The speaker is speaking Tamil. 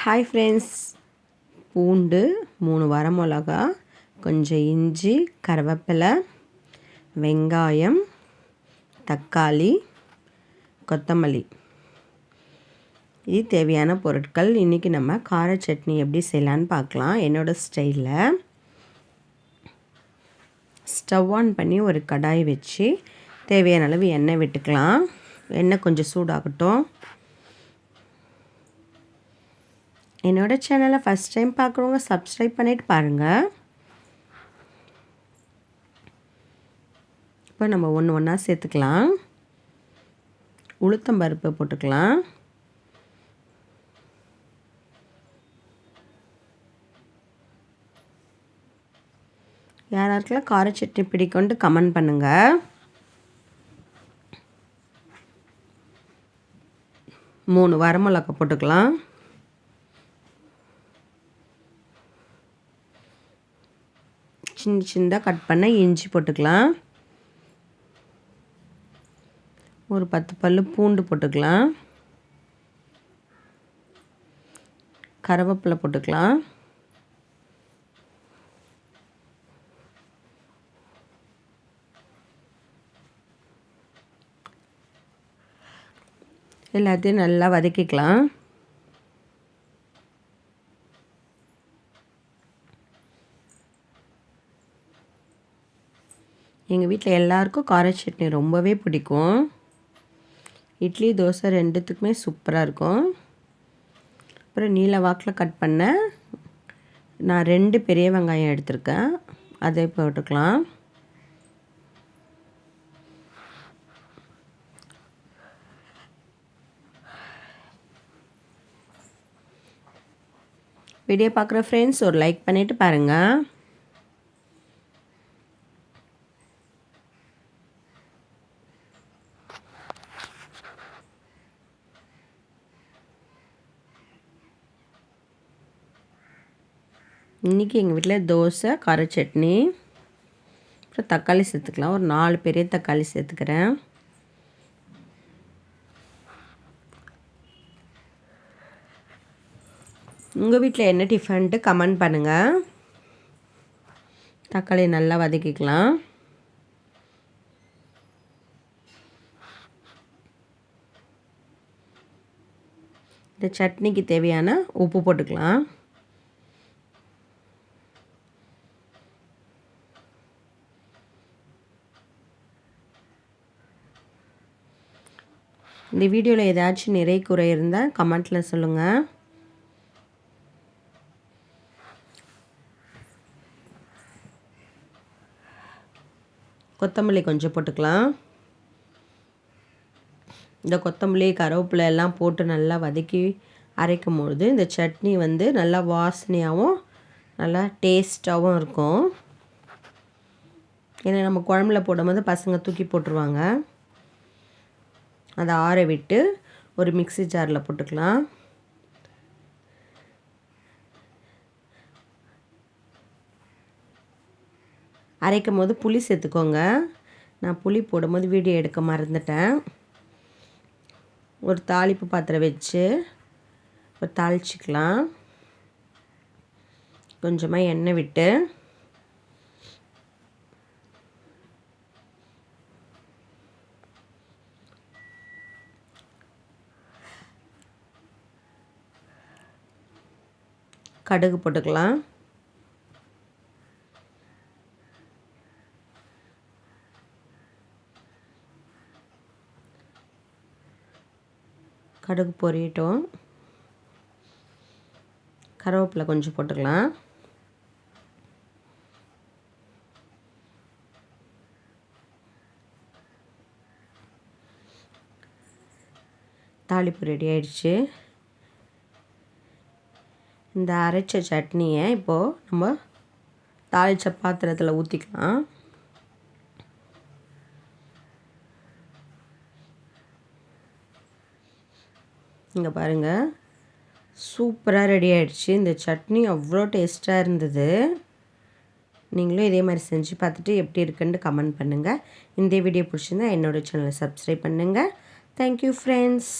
ஹாய் ஃப்ரெண்ட்ஸ், பூண்டு 3 வரமிளகா, கொஞ்சம் இஞ்சி, கருவேப்பிலை, வெங்காயம், தக்காளி, கொத்தமல்லி, இது தேவையான பொருட்கள். இன்றைக்கி நம்ம கார சட்னி எப்படி செய்யலான்னு பார்க்கலாம். என்னோடய ஸ்டைலில் ஸ்டவ் ஆன் பண்ணி ஒரு கடாய் வச்சு தேவையான அளவு எண்ணெய் விட்டுக்கலாம். எண்ணெய் கொஞ்சம் சூடாகட்டும். என்னோடய சேனலை ஃபஸ்ட் டைம் பார்க்குறவங்க சப்ஸ்கிரைப் பண்ணிவிட்டு பாருங்கள். இப்போ நம்ம ஒன்று ஒன்றா சேர்த்துக்கலாம். உளுத்தம்பருப்பு போட்டுக்கலாம். யாராருக்கெல்லாம் கார சட்னி பிடிக்கும்னு கமெண்ட் பண்ணுங்கள். 3 வரமிளகா போட்டுக்கலாம். சின்ன சின்னதாக கட் பண்ண இஞ்சி போட்டுக்கலாம். ஒரு 10 பல்லு பூண்டு போட்டுக்கலாம். கருவேப்பிலை போட்டுக்கலாம். எல்லாத்தையும் நல்லா வதக்கிக்கலாம். எங்கள் வீட்டில் எல்லாருக்கும் கார சட்னி ரொம்பவே பிடிக்கும். இட்லி தோசை ரெண்டுத்துக்குமே சூப்பராக இருக்கும். அப்புறம் நீல வாக்கில் கட் பண்ண நான் 2 பெரிய வெங்காயம் எடுத்திருக்கேன், அதை போட்டுக்கலாம். வீடியோ பார்க்குற ஃப்ரெண்ட்ஸ் ஒரு லைக் பண்ணிவிட்டு பாருங்கள். இன்றைக்கி எங்கள் வீட்டில் தோசை, கார சட்னி, அப்புறம் தக்காளி சேர்த்துக்கலாம். ஒரு 4 பெரிய தக்காளி சேர்த்துக்கிறேன். உங்கள் வீட்டில் என்ன டிஃபன்ட்டு கமெண்ட் பண்ணுங்கள். தக்காளி நல்லா வதக்கிக்கலாம். இந்த சட்னிக்கு தேவையான உப்பு போட்டுக்கலாம். இந்த வீடியோவில் ஏதாச்சும் நிறை குறை இருந்தால் கமெண்ட்டில் சொல்லுங்கள். கொத்தமல்லி கொஞ்சம் போட்டுக்கலாம். இந்த கொத்தமல்லி, கருவேப்பிலை எல்லாம் போட்டு நல்லா வதக்கி அரைக்கும் பொழுது இந்த சட்னி நல்லா வாசனையாகவும் நல்லா டேஸ்ட்டாகவும் இருக்கும். ஏன்னா நம்ம குழம்புல போடும்போது பசங்க தூக்கி போட்டுருவாங்க. அதை ஆற விட்டு ஒரு மிக்ஸி ஜாரில் போட்டுக்கலாம். அரைக்கும் போது புளி சேர்த்துக்கோங்க. நான் புளி போடும்போது வீடியோ எடுக்க மறந்துட்டேன். ஒரு தாளிப்பு பாத்திரம் வச்சு ஒரு தாளிச்சிக்கலாம். கொஞ்சமாக எண்ணெய் விட்டு கடுகு போட்டுக்கலாம். கடுகு பொரியட்டும். கருவேப்பிலை கொஞ்சம் போட்டுக்கலாம். தாளிப்பு ரெடி ஆயிடுச்சு. இந்த அரைச்ச சட்னியை இப்போது நம்ம தாளித்த பாத்திரத்தில் ஊற்றிக்கலாம். இங்கே பாருங்கள், சூப்பராக ரெடி ஆகிடுச்சு. இந்த சட்னி அவ்வளோ டேஸ்ட்டாக இருந்தது. நீங்களும் இதே மாதிரி செஞ்சு பார்த்துட்டு எப்படி இருக்குன்னு கமெண்ட் பண்ணுங்கள். இந்த வீடியோ பிடிச்சிருந்தா என்னோடய சேனலை சப்ஸ்கிரைப் பண்ணுங்கள். Thank you friends.